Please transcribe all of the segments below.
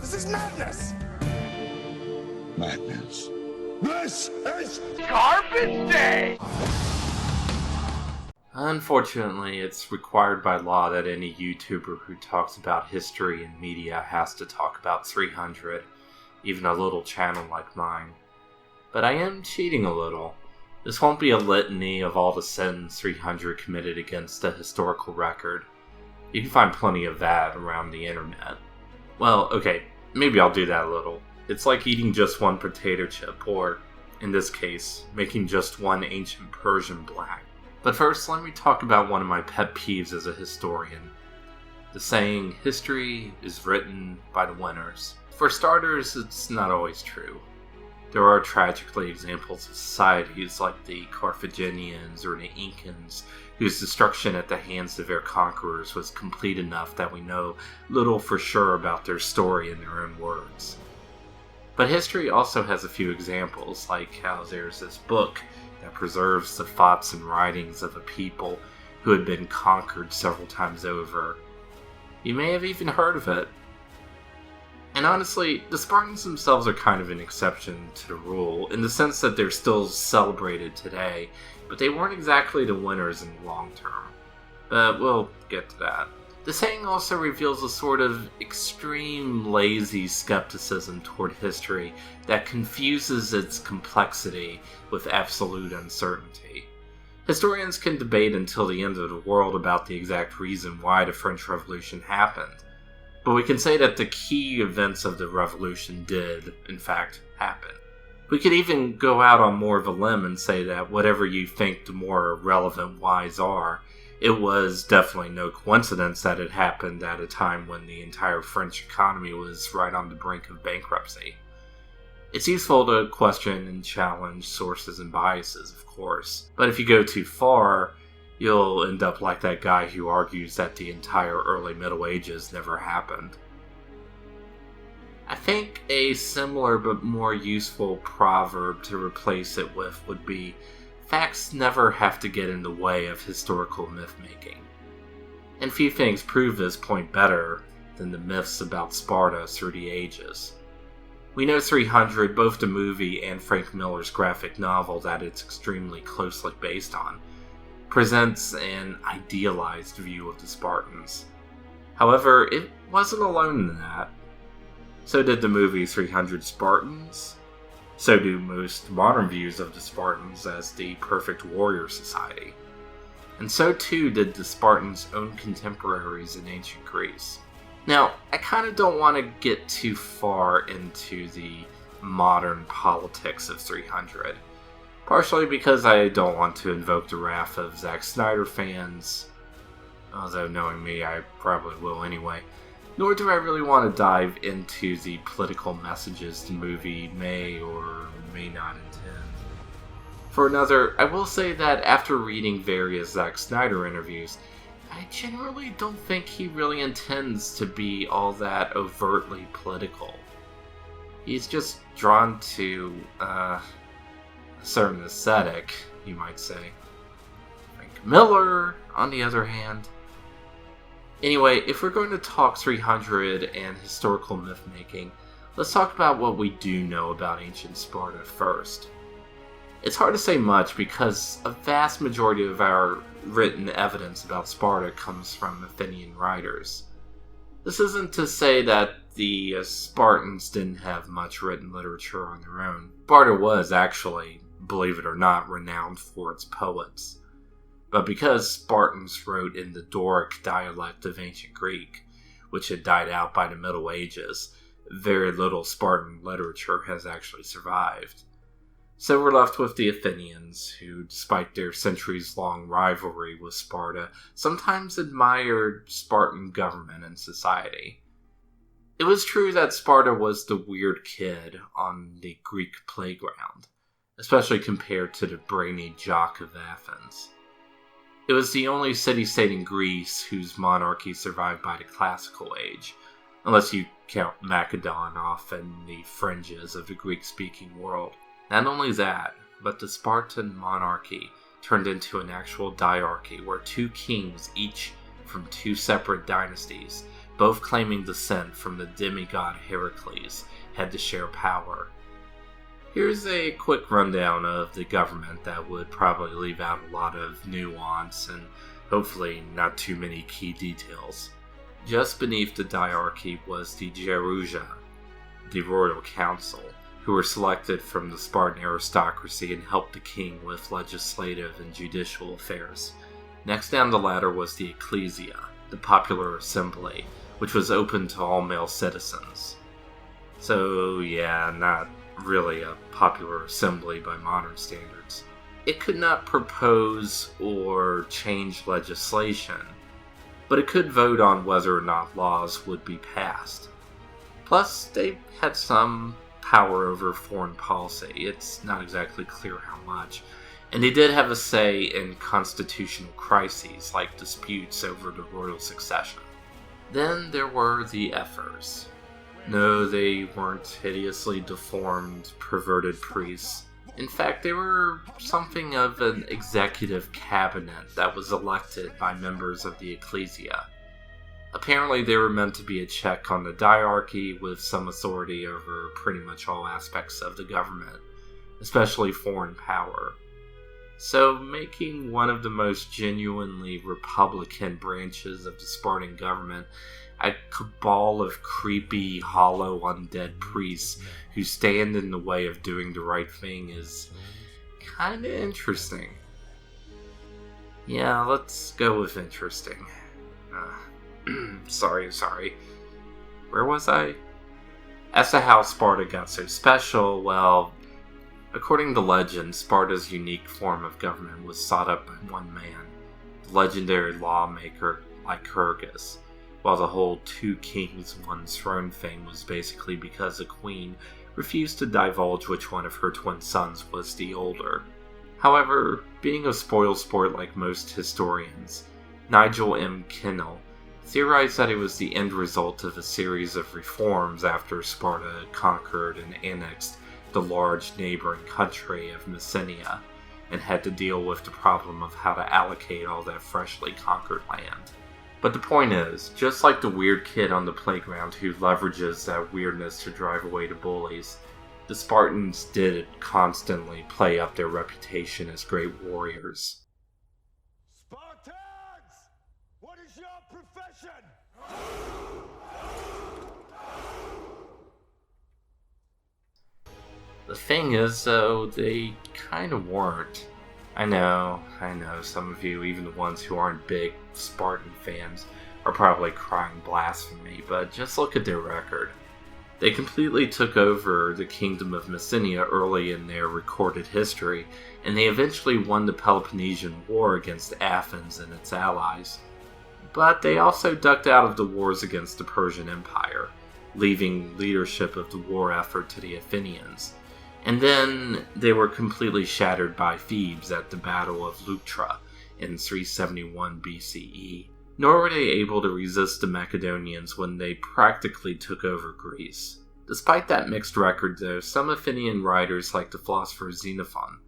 This is madness! Madness. This is Garbage Day! Unfortunately, it's required by law that any YouTuber who talks about history and media has to talk about 300, even a little channel like mine. But I am cheating a little. This won't be a litany of all the sins 300 committed against the historical record. You can find plenty of that around the internet. Well, okay, maybe I'll do that a little. It's like eating just one potato chip, or, in this case, making just one ancient Persian black. But first, let me talk about one of my pet peeves as a historian. The saying, history is written by the winners. For starters, it's not always true. There are tragically examples of societies like the Carthaginians or the Incans, whose destruction at the hands of their conquerors was complete enough that we know little for sure about their story in their own words. But history also has a few examples, like how there's this book that preserves the thoughts and writings of a people who had been conquered several times over. You may have even heard of it. And honestly, the Spartans themselves are kind of an exception to the rule, in the sense that they're still celebrated today, but they weren't exactly the winners in the long term. But we'll get to that. The saying also reveals a sort of extreme, lazy skepticism toward history that confuses its complexity with absolute uncertainty. Historians can debate until the end of the world about the exact reason why the French Revolution happened, but we can say that the key events of the revolution did, in fact, happen. We could even go out on more of a limb and say that whatever you think the more relevant whys are, it was definitely no coincidence that it happened at a time when the entire French economy was right on the brink of bankruptcy. It's useful to question and challenge sources and biases, of course, but if you go too far, you'll end up like that guy who argues that the entire early Middle Ages never happened. I think a similar but more useful proverb to replace it with would be, facts never have to get in the way of historical myth-making. And few things prove this point better than the myths about Sparta through the ages. We know 300, both the movie and Frank Miller's graphic novel that it's extremely closely based on, presents an idealized view of the Spartans. However, it wasn't alone in that. So did the movie 300 Spartans. So do most modern views of the Spartans as the perfect warrior society. And so too did the Spartans' own contemporaries in ancient Greece. Now, I kind of don't want to get too far into the modern politics of 300. Partially because I don't want to invoke the wrath of Zack Snyder fans, although knowing me, I probably will anyway. Nor do I really want to dive into the political messages the movie may or may not intend. For another, I will say that after reading various Zack Snyder interviews, I generally don't think he really intends to be all that overtly political. He's just drawn to, a certain aesthetic, you might say. Frank Miller, on the other hand. Anyway, if we're going to talk 300 and historical myth-making, let's talk about what we do know about ancient Sparta first. It's hard to say much because a vast majority of our written evidence about Sparta comes from Athenian writers. This isn't to say that the Spartans didn't have much written literature on their own. Sparta was actually, believe it or not, renowned for its poets. But because Spartans wrote in the Doric dialect of ancient Greek, which had died out by the Middle Ages, very little Spartan literature has actually survived. So we're left with the Athenians, who, despite their centuries-long rivalry with Sparta, sometimes admired Spartan government and society. It was true that Sparta was the weird kid on the Greek playground, especially compared to the brainy jock of Athens. It was the only city-state in Greece whose monarchy survived by the classical age, unless you count Macedon off in the fringes of the Greek-speaking world. Not only that, but the Spartan monarchy turned into an actual diarchy where two kings, each from two separate dynasties, both claiming descent from the demigod Heracles, had to share power. Here's a quick rundown of the government that would probably leave out a lot of nuance and hopefully not too many key details. Just beneath the diarchy was the Gerousia, the royal council, who were selected from the Spartan aristocracy and helped the king with legislative and judicial affairs. Next down the ladder was the Ecclesia, the popular assembly, which was open to all male citizens. So yeah, not really a popular assembly by modern standards. It could not propose or change legislation, but it could vote on whether or not laws would be passed. Plus, they had some power over foreign policy. It's not exactly clear how much. And they did have a say in constitutional crises, like disputes over the royal succession. Then there were the Ephors. No, they weren't hideously deformed, perverted priests. In fact, they were something of an executive cabinet that was elected by members of the Ecclesia. Apparently, they were meant to be a check on the diarchy with some authority over pretty much all aspects of the government, especially foreign power. So, making one of the most genuinely Republican branches of the Spartan government a cabal of creepy, hollow, undead priests who stand in the way of doing the right thing is kinda interesting. Yeah, let's go with interesting. Sorry. Where was I? As to how Sparta got so special, well, according to legend, Sparta's unique form of government was sought up by one man, the legendary lawmaker Lycurgus, while the whole two kings, one throne thing was basically because the queen refused to divulge which one of her twin sons was the older. However, being a spoilsport like most historians, Nigel M. Kinnell theorized that it was the end result of a series of reforms after Sparta had conquered and annexed the large neighboring country of Messenia and had to deal with the problem of how to allocate all that freshly conquered land. But the point is, just like the weird kid on the playground who leverages that weirdness to drive away the bullies, the Spartans did constantly play up their reputation as great warriors. Spartans! What is your profession? The thing is, though, they kind of weren't. I know, some of you, even the ones who aren't big Spartan fans, are probably crying blasphemy, but just look at their record. They completely took over the kingdom of Messenia early in their recorded history, and they eventually won the Peloponnesian War against Athens and its allies. But they also ducked out of the wars against the Persian Empire, leaving leadership of the war effort to the Athenians. And then they were completely shattered by Thebes at the Battle of Leuctra in 371 BCE. Nor were they able to resist the Macedonians when they practically took over Greece. Despite that mixed record, though, some Athenian writers like the philosopher Xenophon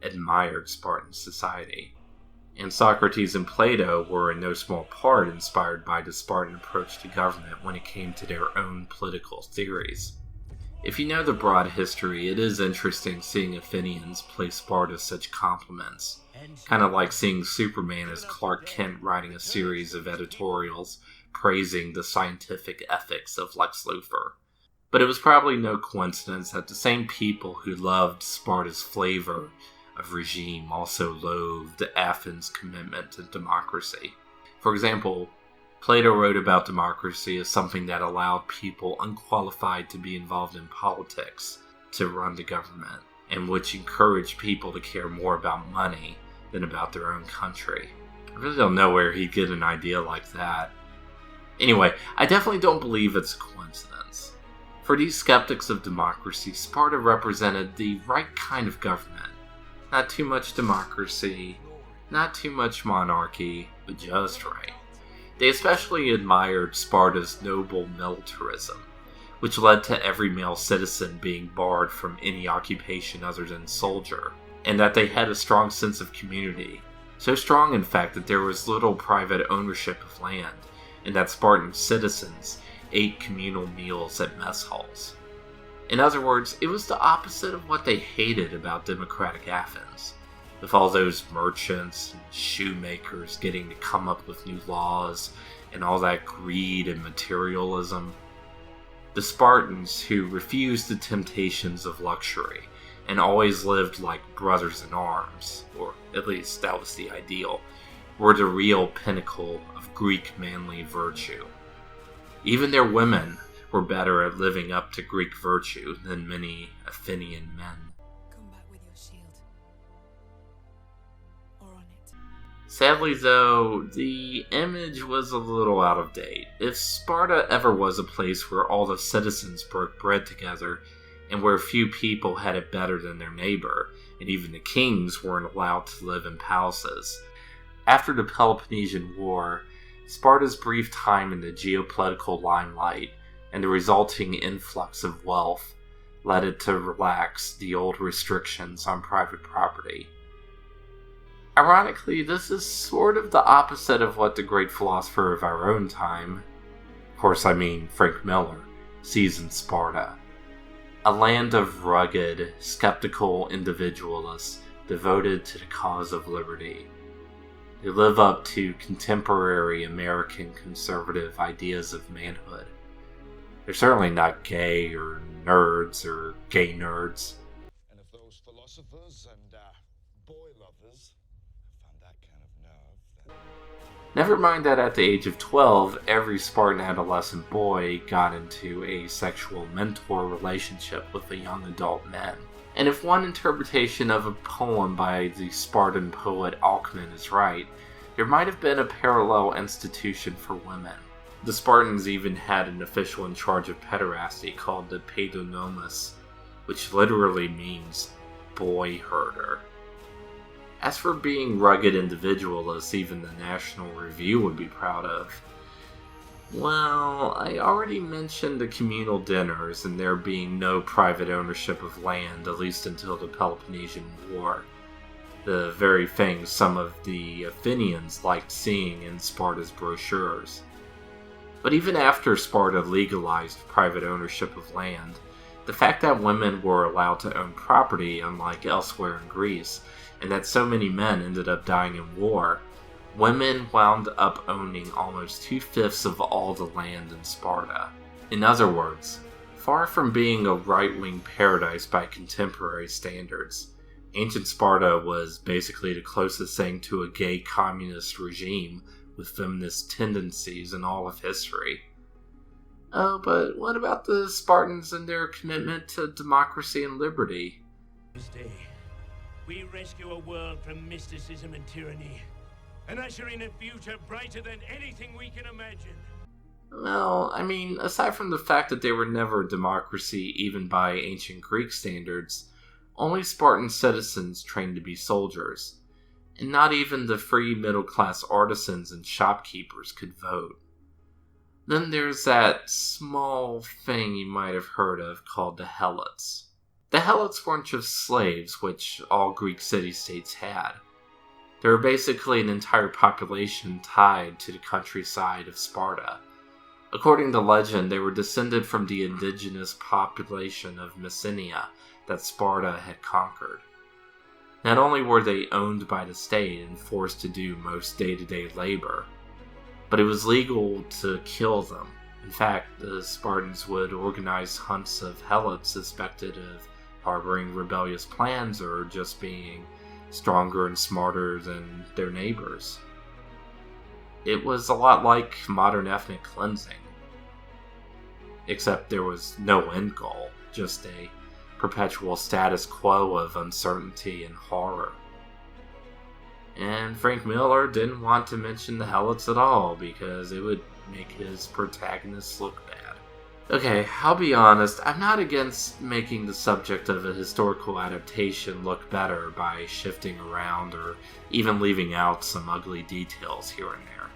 admired Spartan society. And Socrates and Plato were in no small part inspired by the Spartan approach to government when it came to their own political theories. If you know the broad history, it is interesting seeing Athenians play Sparta such compliments. Kind of like seeing Superman as Clark Kent writing a series of editorials praising the scientific ethics of Lex Luthor. But it was probably no coincidence that the same people who loved Sparta's flavor of regime also loathed Athens' commitment to democracy. For example, Plato wrote about democracy as something that allowed people unqualified to be involved in politics to run the government, and which encouraged people to care more about money than about their own country. I really don't know where he'd get an idea like that. Anyway, I definitely don't believe it's a coincidence. For these skeptics of democracy, Sparta represented the right kind of government. Not too much democracy, not too much monarchy, but just right. They especially admired Sparta's noble militarism, which led to every male citizen being barred from any occupation other than soldier, and that they had a strong sense of community. So strong, in fact, that there was little private ownership of land, and that Spartan citizens ate communal meals at mess halls. In other words, it was the opposite of what they hated about democratic Athens, with all those merchants and shoemakers getting to come up with new laws and all that greed and materialism. The Spartans, who refused the temptations of luxury and always lived like brothers in arms, or at least that was the ideal, were the real pinnacle of Greek manly virtue. Even their women were better at living up to Greek virtue than many Athenian men. Combat with your shield. Or on it. Sadly though, the image was a little out of date. If Sparta ever was a place where all the citizens broke bread together, and where few people had it better than their neighbor, and even the kings weren't allowed to live in palaces. After the Peloponnesian War, Sparta's brief time in the geopolitical limelight and the resulting influx of wealth led it to relax the old restrictions on private property. Ironically, this is sort of the opposite of what the great philosopher of our own time, of course I mean Frank Miller, sees in Sparta. A land of rugged, skeptical individualists devoted to the cause of liberty. They live up to contemporary American conservative ideas of manhood. They're certainly not gay or nerds or gay nerds. And if those philosophers and boy lovers found that kind of nerve, then... Never mind that at the age of 12, every Spartan adolescent boy got into a sexual mentor relationship with a young adult man. And if one interpretation of a poem by the Spartan poet Alcman is right, there might have been a parallel institution for women. The Spartans even had an official in charge of pederasty called the Paedonomus, which literally means boy herder. As for being rugged individualists even the National Review would be proud of, well, I already mentioned the communal dinners and there being no private ownership of land, at least until the Peloponnesian War. The very thing some of the Athenians liked seeing in Sparta's brochures. But even after Sparta legalized private ownership of land, the fact that women were allowed to own property, unlike elsewhere in Greece, and that so many men ended up dying in war, women wound up owning almost 2/5 of all the land in Sparta. In other words, far from being a right-wing paradise by contemporary standards, ancient Sparta was basically the closest thing to a gay communist regime with feminist tendencies in all of history. Oh, but what about the Spartans and their commitment to democracy and liberty? Tuesday, we rescue a world from mysticism and tyranny, and usher in a future brighter than anything we can imagine. Well, I mean, aside from the fact that they were never a democracy even by ancient Greek standards, only Spartan citizens trained to be soldiers, and not even the free middle-class artisans and shopkeepers could vote. Then there's that small thing you might have heard of called the Helots. The Helots weren't just slaves, which all Greek city-states had. They were basically an entire population tied to the countryside of Sparta. According to legend, they were descended from the indigenous population of Messenia that Sparta had conquered. Not only were they owned by the state and forced to do most day-to-day labor, but it was legal to kill them. In fact, the Spartans would organize hunts of Helots suspected of harboring rebellious plans or just being stronger and smarter than their neighbors. It was a lot like modern ethnic cleansing. Except there was no end goal, just a perpetual status quo of uncertainty and horror. And Frank Miller didn't want to mention the Helots at all because it would make his protagonists look bad. Okay, I'll be honest, I'm not against making the subject of a historical adaptation look better by shifting around or even leaving out some ugly details here and there.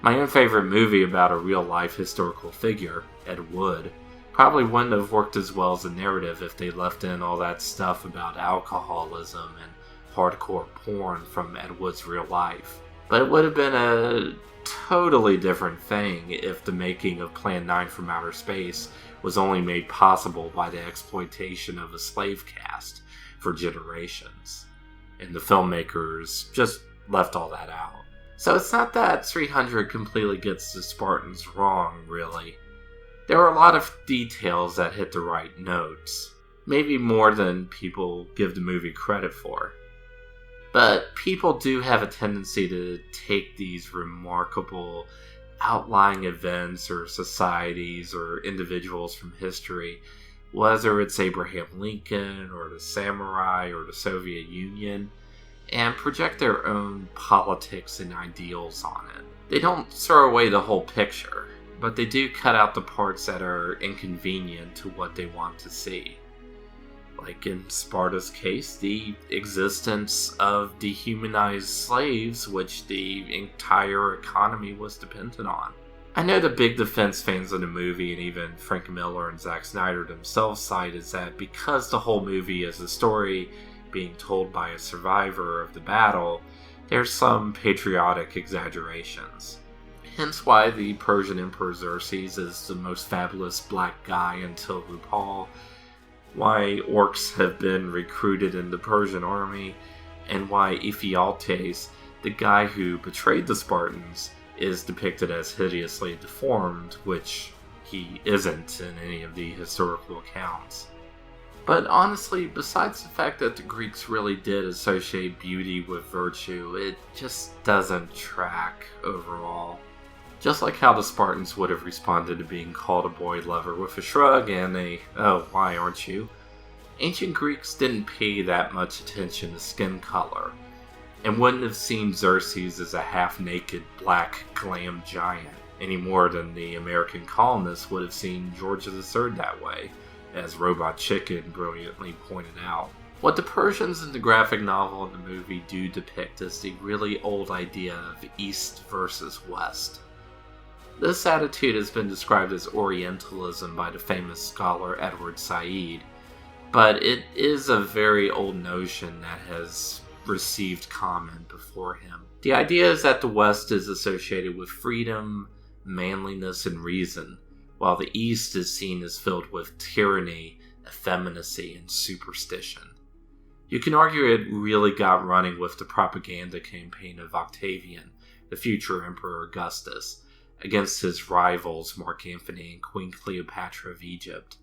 My own favorite movie about a real-life historical figure, Ed Wood, probably wouldn't have worked as well as a narrative if they left in all that stuff about alcoholism and hardcore porn from Ed Wood's real life. But it would have been a totally different thing if the making of Plan 9 from Outer Space was only made possible by the exploitation of a slave caste for generations. And the filmmakers just left all that out. So it's not that 300 completely gets the Spartans wrong, really. There are a lot of details that hit the right notes. Maybe more than people give the movie credit for. But people do have a tendency to take these remarkable outlying events or societies or individuals from history, whether it's Abraham Lincoln or the samurai or the Soviet Union, and project their own politics and ideals on it. They don't throw away the whole picture, but they do cut out the parts that are inconvenient to what they want to see. Like in Sparta's case, the existence of dehumanized slaves, which the entire economy was dependent on. I know the big defense fans of the movie, and even Frank Miller and Zack Snyder themselves cite, is that because the whole movie is a story being told by a survivor of the battle, there's some patriotic exaggerations. Hence why the Persian Emperor Xerxes is the most fabulous black guy until RuPaul, why orcs have been recruited in the Persian army, and why Ephialtes, the guy who betrayed the Spartans, is depicted as hideously deformed, which he isn't in any of the historical accounts. But honestly, besides the fact that the Greeks really did associate beauty with virtue, it just doesn't track overall. Just like how the Spartans would have responded to being called a boy lover with a shrug and a, "Oh, why aren't you?" Ancient Greeks didn't pay that much attention to skin color, and wouldn't have seen Xerxes as a half-naked black glam giant any more than the American colonists would have seen George III that way, as Robot Chicken brilliantly pointed out. What the Persians in the graphic novel and the movie do depict is the really old idea of East versus West. This attitude has been described as Orientalism by the famous scholar Edward Said, but it is a very old notion that has received comment before him. The idea is that the West is associated with freedom, manliness, and reason, while the East is seen as filled with tyranny, effeminacy, and superstition. You can argue it really got running with the propaganda campaign of Octavian, the future Emperor Augustus, against his rivals Mark Antony and Queen Cleopatra of Egypt,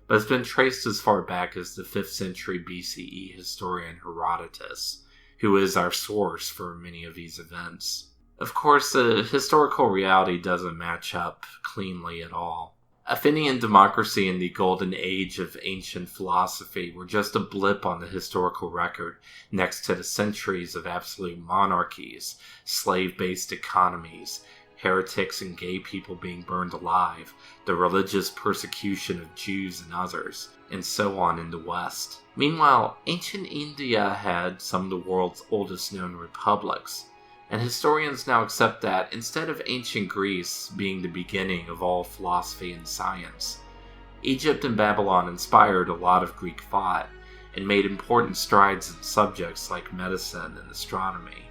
but it's been traced as far back as the 5th century BCE historian Herodotus, who is our source for many of these events. Of course, the historical reality doesn't match up cleanly at all. Athenian democracy and the golden age of ancient philosophy were just a blip on the historical record next to the centuries of absolute monarchies, slave-based economies, heretics and gay people being burned alive, the religious persecution of Jews and others, and so on in the West. Meanwhile, ancient India had some of the world's oldest known republics, and historians now accept that instead of ancient Greece being the beginning of all philosophy and science, Egypt and Babylon inspired a lot of Greek thought and made important strides in subjects like medicine and astronomy.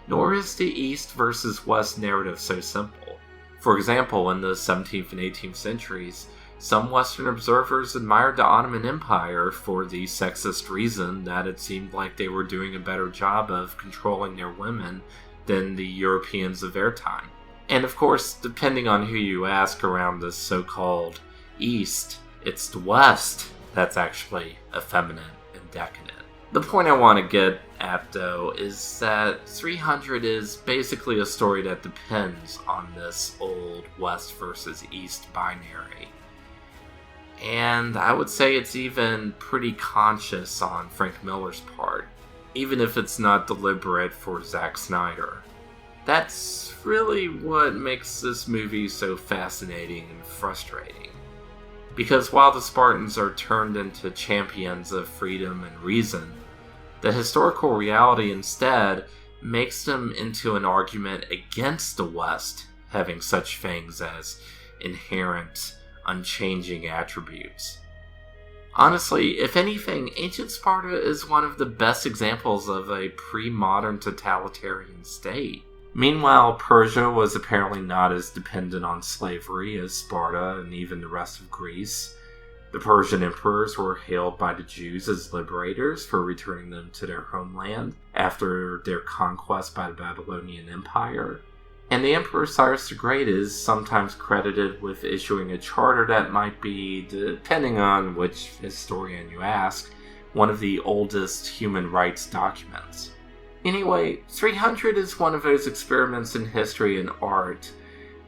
Nor is the East versus West narrative so simple. For example, in the 17th and 18th centuries, some Western observers admired the Ottoman Empire for the sexist reason that it seemed like they were doing a better job of controlling their women than the Europeans of their time. And of course, depending on who you ask around this so-called East, it's the West that's actually effeminate and decadent. The point I want to get at, though, is that 300 is basically a story that depends on this old West versus East binary. And I would say it's even pretty conscious on Frank Miller's part, even if it's not deliberate for Zack Snyder. That's really what makes this movie so fascinating and frustrating. Because while the Spartans are turned into champions of freedom and reason, the historical reality instead makes them into an argument against the West having such things as inherent, unchanging attributes. Honestly, if anything, ancient Sparta is one of the best examples of a pre-modern totalitarian state. Meanwhile, Persia was apparently not as dependent on slavery as Sparta and even the rest of Greece. The Persian emperors were hailed by the Jews as liberators for returning them to their homeland after their conquest by the Babylonian Empire. And the Emperor Cyrus the Great is sometimes credited with issuing a charter that might be, depending on which historian you ask, one of the oldest human rights documents. Anyway, 300 is one of those experiments in history and art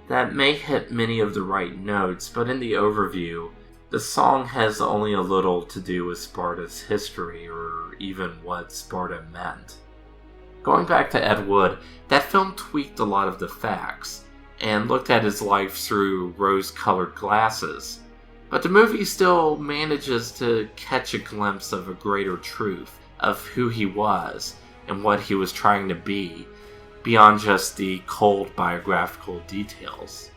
that may hit many of the right notes, but in the overview, the song has only a little to do with Sparta's history or even what Sparta meant. Going back to Ed Wood, that film tweaked a lot of the facts and looked at his life through rose-colored glasses, but the movie still manages to catch a glimpse of a greater truth of who he was and what he was trying to be, beyond just the cold biographical details.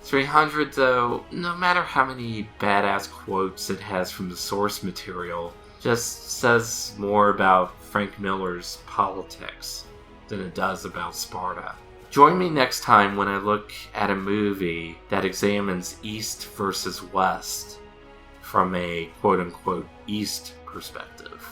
300, though, no matter how many badass quotes it has from the source material, just says more about Frank Miller's politics than it does about Sparta. Join me next time when I look at a movie that examines East versus West from a quote-unquote East perspective.